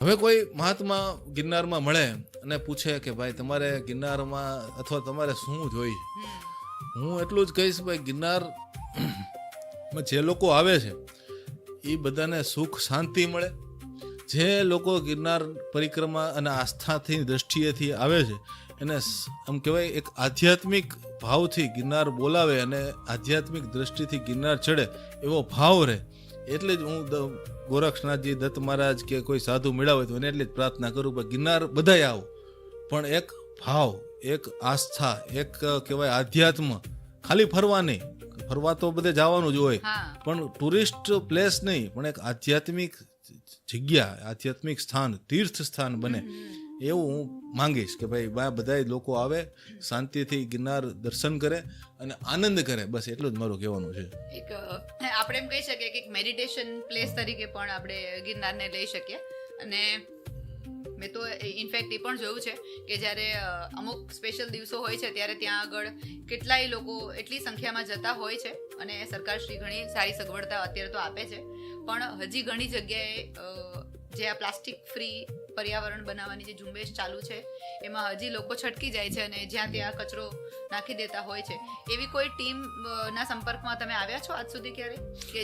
હવે કોઈ મહાત્મા ગિરનારમાં મળે અને પૂછે કે ભાઈ તમારે ગિરનારમાં અથવા તમારે શું જોઈએ, હું એટલું જ કહીશ ભાઈ ગિરનારમાં જે લોકો આવે છે એ બધાને સુખ શાંતિ મળે. જે લોકો ગિરનાર પરિક્રમા અને આસ્થાથી દ્રષ્ટિએથી આવે છે એને આમ કહેવાય એક આધ્યાત્મિક ભાવથી ગિરનાર બોલાવે અને આધ્યાત્મિક દ્રષ્ટિથી ગિરનાર ચડે એવો ભાવ રહે. એટલે જ હું ગોરક્ષનાથજી, દત્ત મહારાજ કે કોઈ સાધુ મેળા હોય તો એને એટલી જ પ્રાર્થના કરું કે ગિરનાર બધાય આવો, પણ એક ભાવ, એક આસ્થા, એક કહેવાય આધ્યાત્મ, ખાલી ફરવા નહીં, ફરવા તો બધે જવાનું જ હોય, પણ ટુરિસ્ટ પ્લેસ નહીં, પણ એક આધ્યાત્મિક જગ્યા, આધ્યાત્મિક સ્થાન, તીર્થ સ્થાન બને એવું હું માંગીશ કે ભાઈ બધા લોકો આવે, શાંતિથી ગિરનાર દર્શન કરે અને આનંદ કરે. બસ એટલું જ મારું કહેવાનું છે. એક આપણે એમ કહી શકીએ કે એક મેડિટેશન પ્લેસ તરીકે પણ આપણે ગિરનારને લઈ શકીએ. અને મેં તો ઇનફેક્ટ એ પણ જોયું છે કે જ્યારે અમુક સ્પેશિયલ દિવસો હોય છે ત્યારે ત્યાં આગળ કેટલાય લોકો એટલી સંખ્યામાં જતા હોય છે અને સરકારશ્રી ઘણી સારી સગવડતા અત્યારે તો આપે છે, પણ હજી ઘણી જગ્યાએ જે આ પ્લાસ્ટિક ફ્રી પર્યાવરણ બનાવવાની જે ઝુંબેશ ચાલુ છે એમાં હજી લોકો છટકી જાય છે અને જ્યાં ત્યાં કચરો નાખી દેતા હોય છે. એવી કોઈ ટીમ ના સંપર્કમાં તમે આવ્યા છો આજ સુધી ક્યારે? કે